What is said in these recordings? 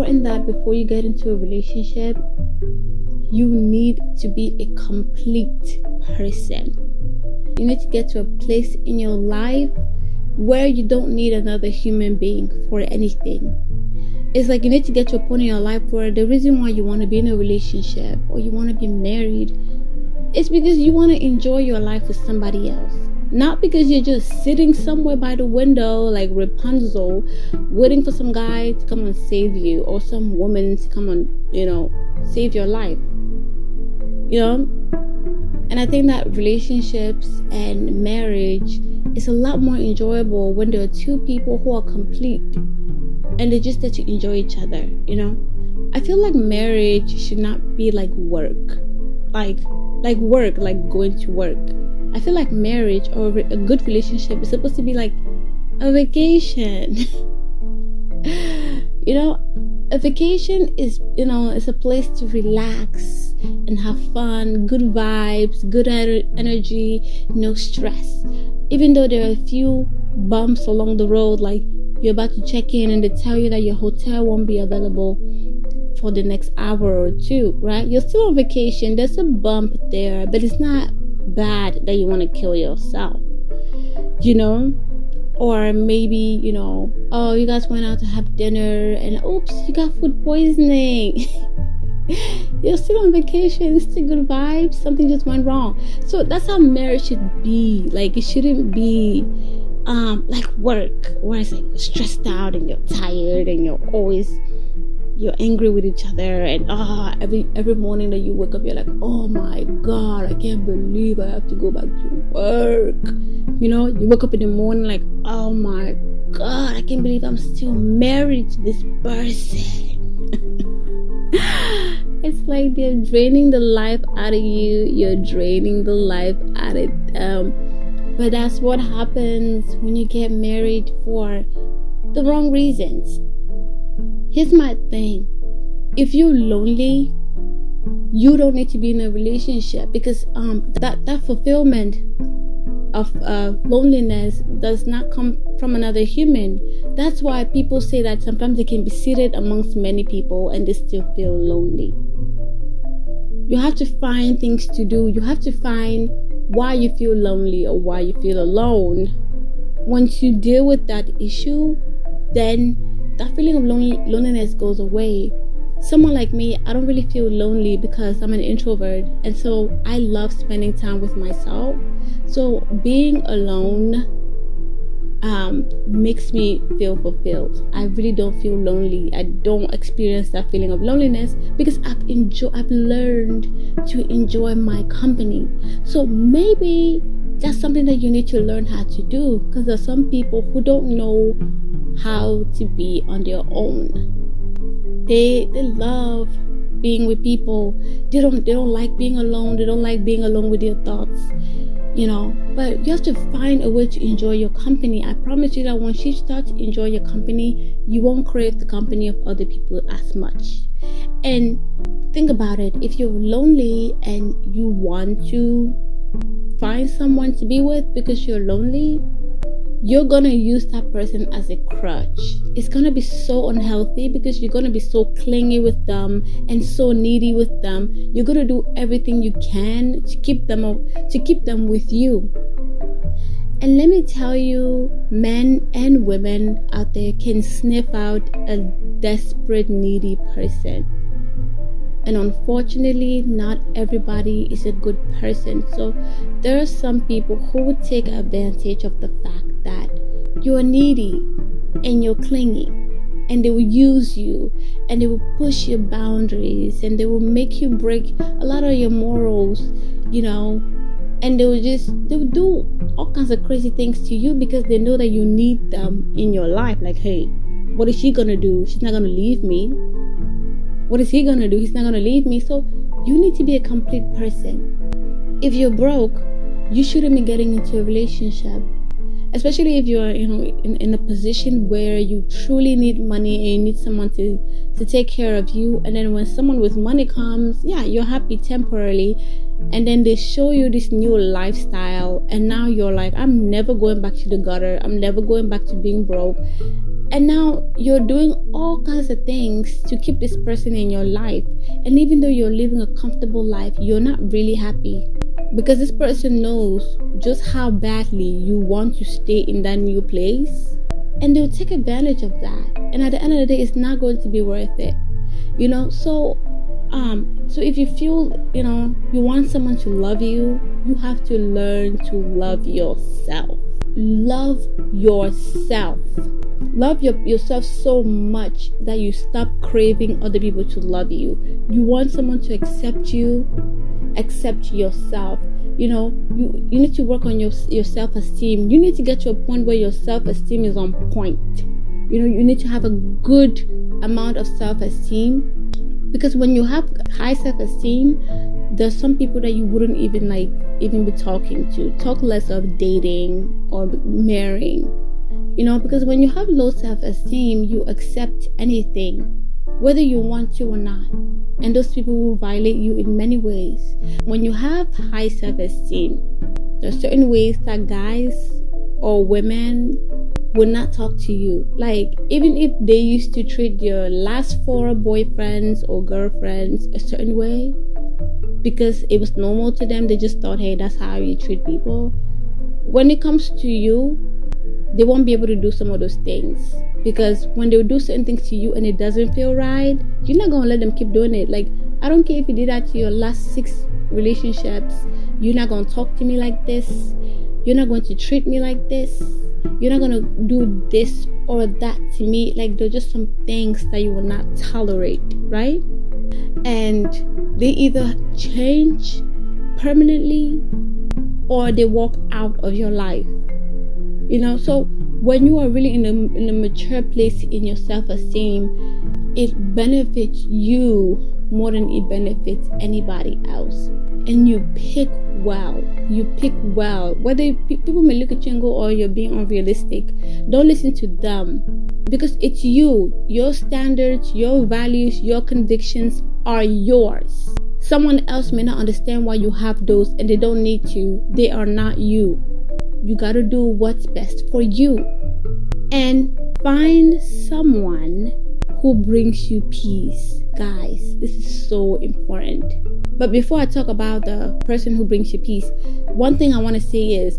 important that before you get into a relationship, you need to be a complete person. You need to get to a place in your life where you don't need another human being for anything. It's like you need to get to a point in your life where the reason why you want to be in a relationship or you want to be married is because you want to enjoy your life with somebody else. Not because you're just sitting somewhere by the window like Rapunzel, waiting for some guy to come and save you, or some woman to come and, save your life. And I think that relationships and marriage is a lot more enjoyable when there are two people who are complete and they just get to enjoy each other. I feel like marriage should not be like work, like work, like going to work. I feel like marriage or a good relationship is supposed to be like a vacation. A vacation is, it's a place to relax and have fun, good vibes, good energy, no stress. Even though there are a few bumps along the road, like you're about to check in and they tell you that your hotel won't be available for the next hour or two, right? You're still on vacation. There's a bump there, but it's not bad that you want to kill yourself, or maybe, you guys went out to have dinner and oops, you got food poisoning. You're still on vacation, it's still good vibes, something just went wrong. So that's how marriage should be. Like, it shouldn't be like work, where it's like you're stressed out and you're tired and you're angry with each other, and every morning that you wake up you're like, oh my god, I can't believe I have to go back to work. You wake up in the morning like, oh my god, I can't believe I'm still married to this person. It's like they're draining the life out of you, you're draining the life out of them. But that's what happens when you get married for the wrong reasons. Here's my thing. If you're lonely, you don't need to be in a relationship, because that fulfillment of loneliness does not come from another human. That's why people say that sometimes they can be seated amongst many people and they still feel lonely. You have to find things to do. You have to find why you feel lonely or why you feel alone. Once you deal with that issue, then that feeling of loneliness goes away. Someone like me, I don't really feel lonely because I'm an introvert, and so I love spending time with myself. So being alone makes me feel fulfilled. I really don't feel lonely. I don't experience that feeling of loneliness because I've learned to enjoy my company. So maybe that's something that you need to learn how to do, because there's some people who don't know how to be on their own. They love being with people. They don't like being alone. They don't like being alone with their thoughts. But you have to find a way to enjoy your company. I promise you that once you start to enjoy your company, you won't crave the company of other people as much. And think about it. If you're lonely and you want to find someone to be with because you're lonely, you're gonna use that person as a crutch. It's gonna be so unhealthy because you're gonna be so clingy with them and so needy with them. You're gonna do everything you can to keep them with you. And let me tell you, men and women out there can sniff out a desperate, needy person. And unfortunately, not everybody is a good person. So there are some people who would take advantage of the fact that you're needy and you're clingy, and they will use you and they will push your boundaries and they will make you break a lot of your morals, and they will do all kinds of crazy things to you because they know that you need them in your life. Like, hey, what is she gonna do? She's not gonna leave me. What is he gonna do? He's not gonna leave me. So you need to be a complete person. If you're broke, you shouldn't be getting into a relationship, especially if you're in a position where you truly need money and you need someone to take care of you. And then when someone with money comes, you're happy temporarily, and then they show you this new lifestyle, and now you're like, I'm never going back to the gutter, I'm never going back to being broke. And now you're doing all kinds of things to keep this person in your life. And even though you're living a comfortable life, you're not really happy. Because this person knows just how badly you want to stay in that new place. And they'll take advantage of that. And at the end of the day, it's not going to be worth it. So if you feel, you want someone to love you, you have to learn to love yourself. Love yourself. Love yourself so much that you stop craving other people to love you. You want someone to accept you, accept yourself. You need to work on your self-esteem. You need to get to a point where your self-esteem is on point. You need to have a good amount of self-esteem. Because when you have high self-esteem, there's some people that you wouldn't even be talking to. Talk less of dating or marrying. Because when you have low self-esteem, you accept anything, whether you want to or not. And those people will violate you in many ways. When you have high self-esteem, there's certain ways that guys or women will not talk to you. Like, even if they used to treat your last 4 boyfriends or girlfriends a certain way, because it was normal to them, they just thought, hey, that's how you treat people. When it comes to you, they won't be able to do some of those things. Because when they do certain things to you and it doesn't feel right, you're not going to let them keep doing it. Like, I don't care if you did that to your last 6 relationships. You're not going to talk to me like this. You're not going to treat me like this. You're not going to do this or that to me. Like, there are just some things that you will not tolerate, right? And they either change permanently or they walk out of your life. So when you are really in a mature place in your self-esteem, it benefits you more than it benefits anybody else. And you pick well. Whether people may look at you and go, oh, you're being unrealistic. Don't listen to them. Because it's you. Your standards, your values, your convictions are yours. Someone else may not understand why you have those, and they don't need to. They are not you. You gotta do what's best for you. And find someone who brings you peace. Guys, this is so important. But before I talk about the person who brings you peace, one thing I want to say is,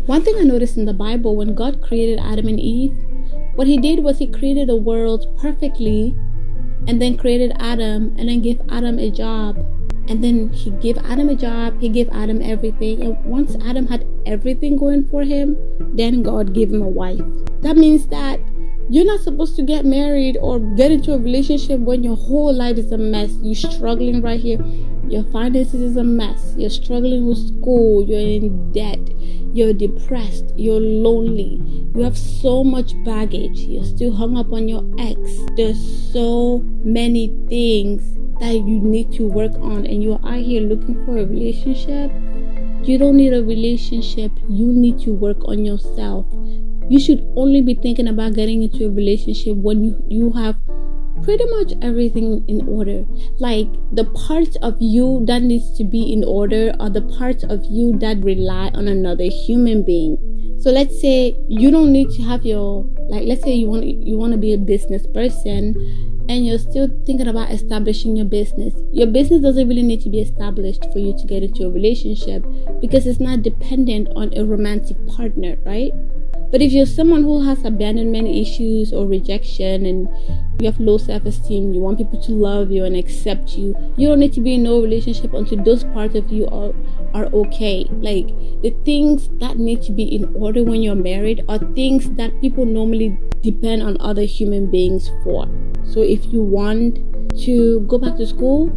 one thing I noticed in the Bible, when God created Adam and Eve, what he did was he created a world perfectly, and then created Adam, and then gave Adam a job. And then he gave Adam a job, he gave Adam everything. And once Adam had everything going for him, then God gave him a wife. That means that you're not supposed to get married or get into a relationship when your whole life is a mess. You're struggling right here. Your finances is a mess. You're struggling with school. You're in debt. You're depressed. You're lonely. You have so much baggage. You're still hung up on your ex. There's so many things that you need to work on, and you're out here looking for a relationship. You don't need a relationship. You need to work on yourself. You should only be thinking about getting into a relationship when you have pretty much everything in order. Like, the parts of you that needs to be in order are the parts of you that rely on another human being. So let's say you don't need to have let's say you want to be a business person, and you're still thinking about establishing your business. Your business doesn't really need to be established for you to get into a relationship, because it's not dependent on a romantic partner, right? But if you're someone who has abandonment issues or rejection, and you have low self-esteem, you want people to love you and accept you, you don't need to be in no relationship until those parts of you are okay. Like, the things that need to be in order when you're married are things that people normally depend on other human beings for. So if you want to go back to school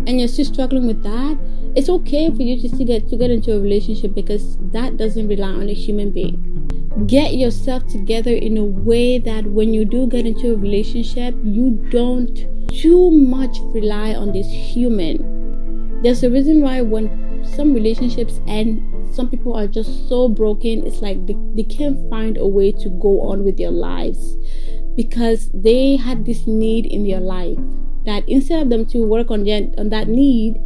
and you're still struggling with that, it's okay for you to still get into a relationship, because that doesn't rely on a human being. Get yourself together in a way that when you do get into a relationship, you don't too much rely on this human. There's a reason why when some relationships end, some people are just so broken. It's like they can't find a way to go on with their lives, because they had this need in their life that instead of them to work on that need,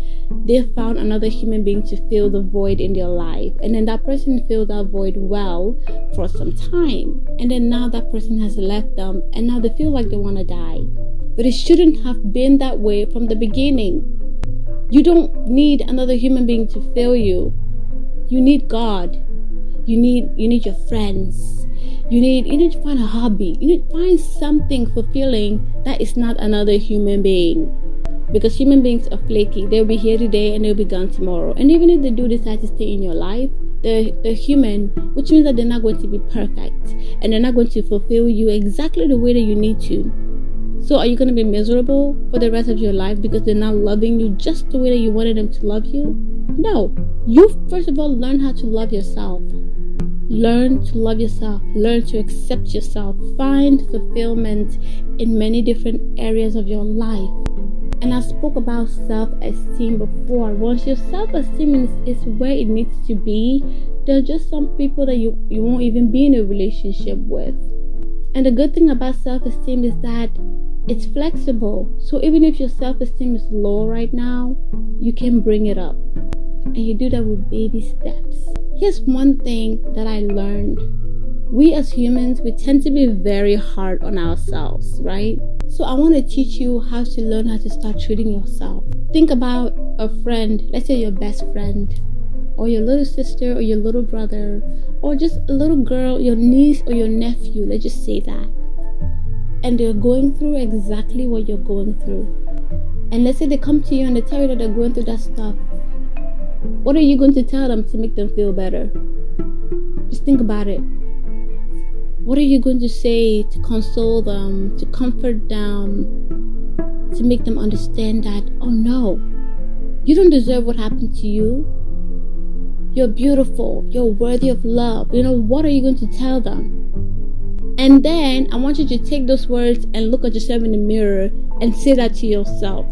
they found another human being to fill the void in their life, and then that person filled that void well for some time, and then now that person has left them, and now they feel like they want to die. But it shouldn't have been that way from the beginning. You don't need another human being to fill you. You need God. You need your friends. You need to find a hobby. You need to find something fulfilling that is not another human being. Because human beings are flaky. They'll be here today and they'll be gone tomorrow. And even if they do decide to stay in your life, they're human, which means that they're not going to be perfect. And they're not going to fulfill you exactly the way that you need to. So are you going to be miserable for the rest of your life because they're not loving you just the way that you wanted them to love you? No. You first of all learn how to love yourself. Learn to love yourself. Learn to accept yourself. Find fulfillment in many different areas of your life. And I spoke about self-esteem before. Once your self-esteem is where it needs to be, there are just some people that you won't even be in a relationship with. And the good thing about self-esteem is that it's flexible. So even if your self-esteem is low right now, you can bring it up. And you do that with baby steps. Here's one thing that I learned. We as humans, we tend to be very hard on ourselves, right? So I want to teach you how to learn how to start treating yourself. Think about a friend, let's say your best friend, or your little sister, or your little brother, or just a little girl, your niece or your nephew, let's just say that. And they're going through exactly what you're going through. And let's say they come to you and they tell you that they're going through that stuff. What are you going to tell them to make them feel better? Just think about it. What are you going to say to console them, to comfort them, to make them understand that, oh no, you don't deserve what happened to you. You're beautiful. You're worthy of love. What are you going to tell them? And then I want you to take those words and look at yourself in the mirror and say that to yourself.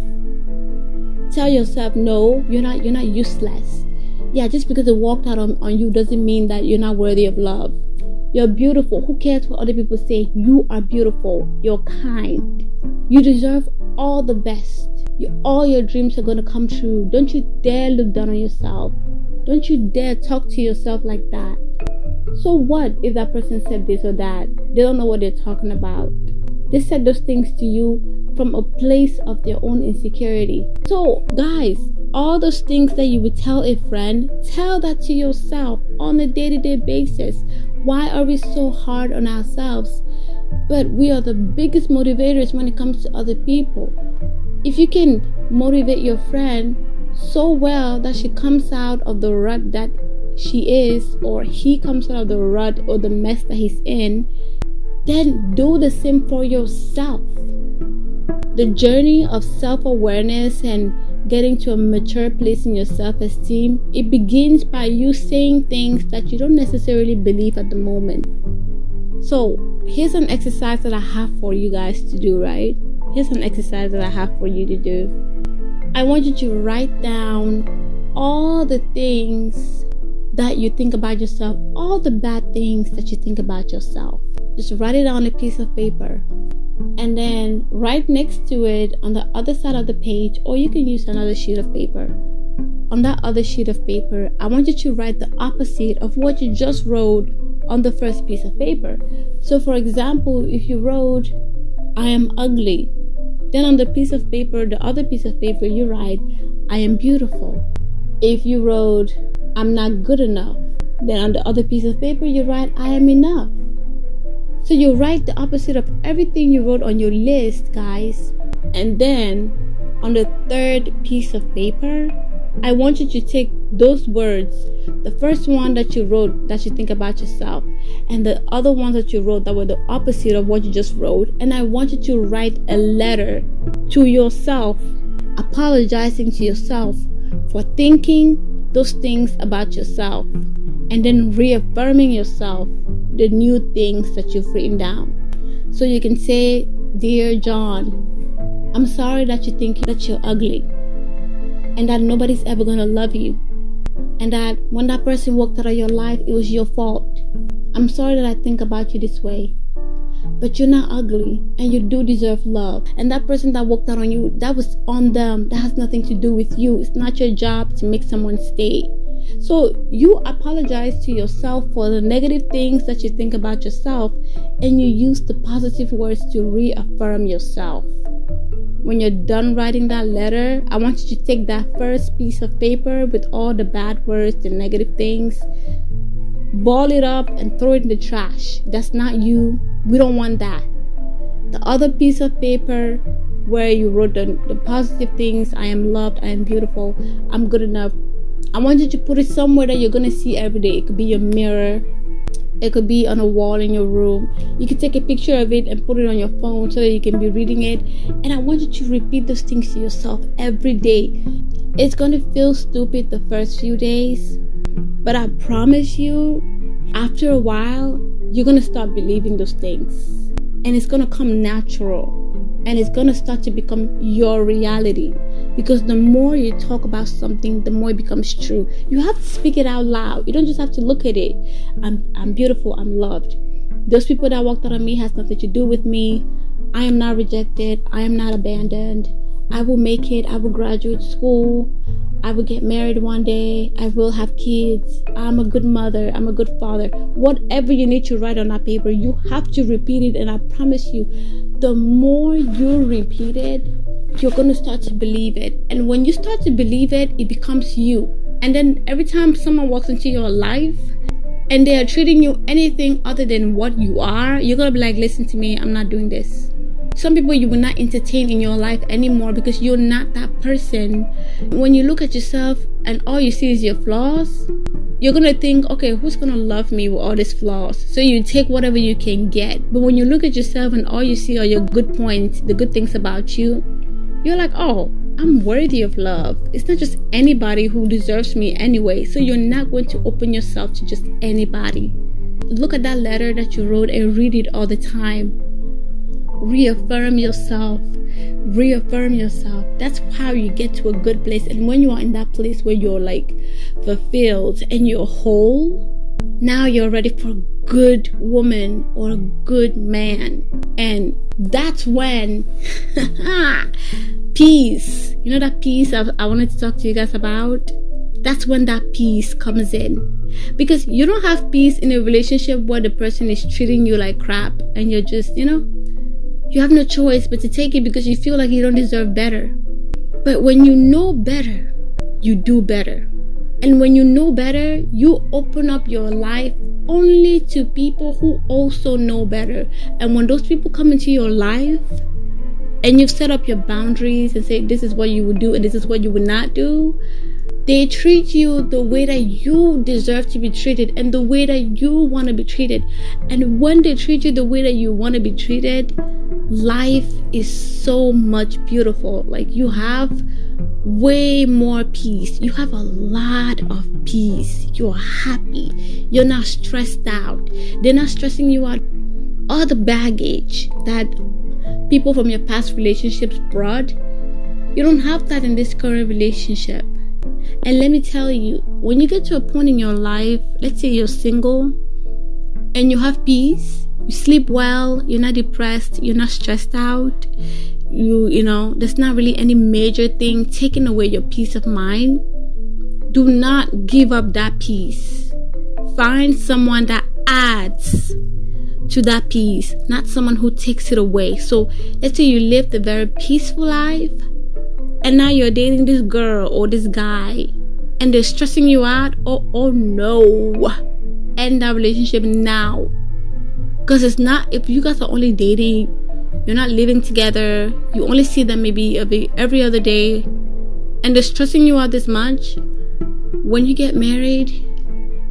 Tell yourself, no, you're not useless. Yeah, just because it walked out on you doesn't mean that you're not worthy of love. You're beautiful. Who cares what other people say? You are beautiful. You're kind. You deserve all the best. All your dreams are going to come true. Don't you dare look down on yourself. Don't you dare talk to yourself like that. So what if that person said this or that? They don't know what they're talking about. They said those things to you from a place of their own insecurity. So guys, all those things that you would tell a friend, tell that to yourself on a day-to-day basis. Why are we so hard on ourselves? But we are the biggest motivators when it comes to other people. If you can motivate your friend so well that she comes out of the rut that she is, or he comes out of the rut or the mess that he's in, then do the same for yourself. The journey of self-awareness and getting to a mature place in your self-esteem, it begins by you saying things that you don't necessarily believe at the moment. So here's an exercise that I have for you guys to do, right? Here's an exercise that I have for you to do. I want you to write down all the things that you think about yourself, all the bad things that you think about yourself. Just write it on a piece of paper. And then right next to it on the other side of the page, or you can use another sheet of paper. On that other sheet of paper, I want you to write the opposite of what you just wrote on the first piece of paper. So for example, if you wrote, I am ugly, then on the piece of paper, the other piece of paper, you write, I am beautiful. If you wrote, I'm not good enough, then on the other piece of paper, you write, I am enough. So you write the opposite of everything you wrote on your list, guys. And then on the third piece of paper, I want you to take those words, the first one that you wrote that you think about yourself, and the other ones that you wrote that were the opposite of what you just wrote, and I want you to write a letter to yourself, apologizing to yourself for thinking those things about yourself, and then reaffirming yourself the new things that you've written down. So you can say, Dear John, I'm sorry that you think that you're ugly, and that nobody's ever gonna love you, and that when that person walked out of your life, it was your fault. I'm sorry that I think about you this way. but you're not ugly and you do deserve love. And that person that walked out on you, that was on them. That has nothing to do with you. It's not your job to make someone stay. So you apologize to yourself for the negative things that you think about yourself, and you use the positive words to reaffirm yourself. When you're done writing that letter, I want you to take that first piece of paper with all the bad words, the negative things, ball it up and throw it in the trash. That's not you. We don't want that. The other piece of paper where you wrote the positive things, I am loved, I am beautiful, I'm good enough, I want you to put it somewhere that you're going to see every day. It could be your mirror. It could be on a wall in your room. You can take a picture of it and put it on your phone so that you can be reading it. And I want you to repeat those things to yourself every day. It's going to feel stupid the first few days, but I promise you, after a while, you're going to start believing those things. And it's going to come natural. And it's going to start to become your reality. Because the more you talk about something, the more it becomes true. You have to speak it out loud. You don't just have to look at it. I'm beautiful. I'm loved. Those people that walked out on me has nothing to do with me. I am not rejected. I am not abandoned. I will make it. I will graduate school. I will get married one day. I will have kids. I'm a good mother. I'm a good father. Whatever you need to write on that paper, you have to repeat it. And I promise you, the more you repeat it, you're going to start to believe it. And when you start to believe it, it becomes you. And then every time someone walks into your life and they are treating you anything other than what you are, you're going to be like, listen to me, I'm not doing this. Some people you will not entertain in your life anymore because you're not that person. When you look at yourself and all you see is your flaws, you're going to think, okay, who's going to love me with all these flaws? So you take whatever you can get. But when you look at yourself and all you see are your good points, the good things about you, you're like, oh, I'm worthy of love. It's not just anybody who deserves me anyway. So you're not going to open yourself to just anybody. Look at that letter that you wrote and read it all the time. Reaffirm yourself. Reaffirm yourself. That's how you get to a good place. And when you are in that place where you're like fulfilled and you're whole, now you're ready for a good woman or a good man. And that's when peace, you know that peace I wanted to talk to you guys about? That's when that peace comes in. Because you don't have peace in a relationship where the person is treating you like crap and you're just, you have no choice but to take it because you feel like you don't deserve better. But when you know better, you do better. And when you know better, you open up your life only to people who also know better. And when those people come into your life and you've set up your boundaries and say this is what you would do and this is what you would not do, they treat you the way that you deserve to be treated and the way that you want to be treated. And when they treat you the way that you want to be treated, life is so much beautiful. Like you have way more peace. You have a lot of peace. You're happy. You're not stressed out. They're not stressing you out. All the baggage that people from your past relationships brought, you don't have that in this current relationship. And let me tell you, when you get to a point in your life, let's say you're single and you have peace, you sleep well, you're not depressed, you're not stressed out, there's not really any major thing taking away your peace of mind. Do not give up that peace. Find someone that adds to that peace, not someone who takes it away. So let's say you lived a very peaceful life and now you're dating this girl or this guy and they're stressing you out. Oh no, end that relationship now. Because it's not, if you guys are only dating, you're not living together, you only see them maybe every other day, and they're stressing you out this much, when you get married,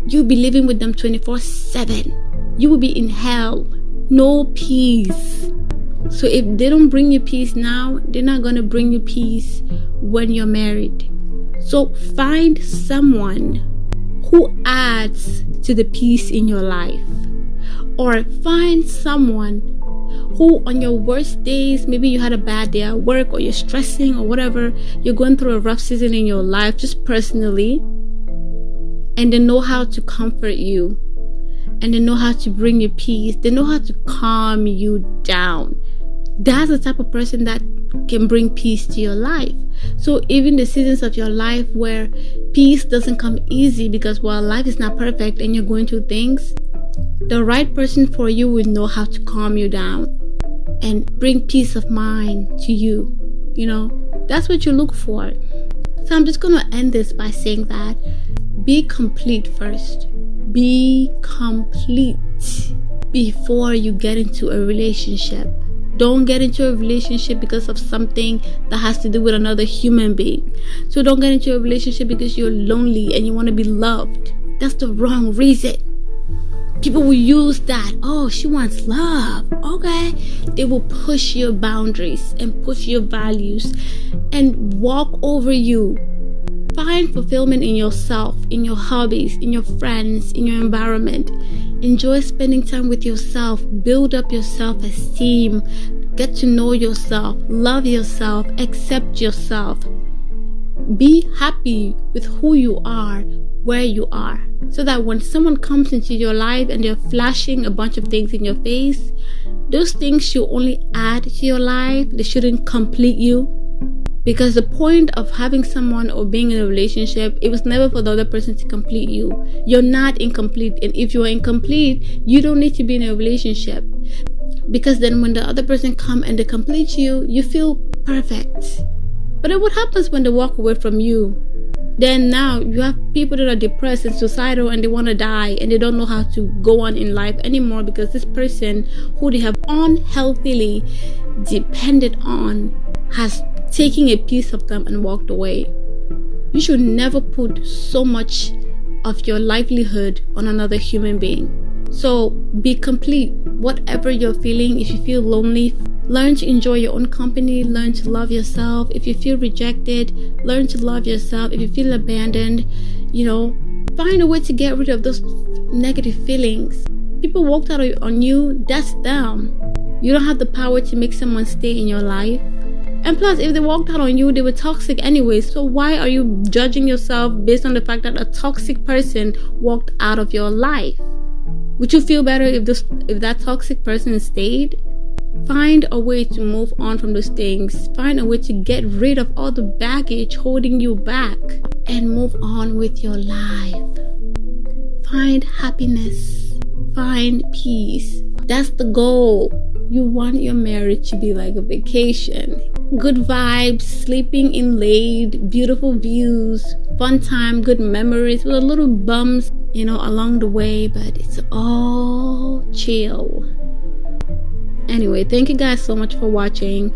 you'll be living with them 24/7. You will be in hell. No peace. So if they don't bring you peace now, they're not going to bring you peace when you're married. So find someone who adds to the peace in your life. Or find someone who on your worst days, maybe you had a bad day at work or you're stressing or whatever, you're going through a rough season in your life just personally, and they know how to comfort you. and they know how to bring you peace. They know how to calm you down. That's the type of person that can bring peace to your life. So even the seasons of your life where peace doesn't come easy because, well, life is not perfect and you're going through things, the right person for you will know how to calm you down and bring peace of mind to you. You know, that's what you look for. So I'm just going to end this by saying that be complete first. Be complete before you get into a relationship. Don't get into a relationship because of something that has to do with another human being. So don't get into a relationship because you're lonely and you want to be loved. That's the wrong reason. People will use that. Oh, she wants love. Okay. They will push your boundaries and push your values and walk over you. Find fulfillment in yourself, in your hobbies, in your friends, in your environment. Enjoy spending time with yourself. Build up your self-esteem. Get to know yourself. Love yourself. Accept yourself. Be happy with who you are, where you are. So that when someone comes into your life and they're flashing a bunch of things in your face, those things should only add to your life. They shouldn't complete you. Because the point of having someone or being in a relationship, it was never for the other person to complete you. You're not incomplete. And if you're incomplete, you don't need to be in a relationship. Because then when the other person come and they complete you, you feel perfect. But then what happens when they walk away from you? Then now you have people that are depressed and suicidal and they want to die and they don't know how to go on in life anymore because this person who they have unhealthily depended on has taken a piece of them and walked away. You should never put so much of your livelihood on another human being. So be complete. Whatever you're feeling, if you feel lonely, learn to enjoy your own company. Learn to love yourself. If you feel rejected, learn to love yourself. If you feel abandoned, find a way to get rid of those negative feelings. People walked out on you, that's them. You don't have the power to make someone stay in your life. And plus, if they walked out on you, they were toxic anyway. So why are you judging yourself based on the fact that a toxic person walked out of your life? Would you feel better if that toxic person stayed? Find a way to move on from those things. Find a way to get rid of all the baggage holding you back and move on with your life. Find happiness. Find peace. That's the goal. You want your marriage to be like a vacation. Good vibes, sleeping in laid, beautiful views, fun time, good memories with a little bumps, along the way, but it's all chill. Anyway, thank you guys so much for watching.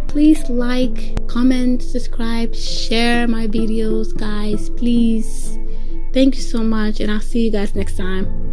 Please like, comment, subscribe, share my videos, guys, please. Thank you so much, and I'll see you guys next time.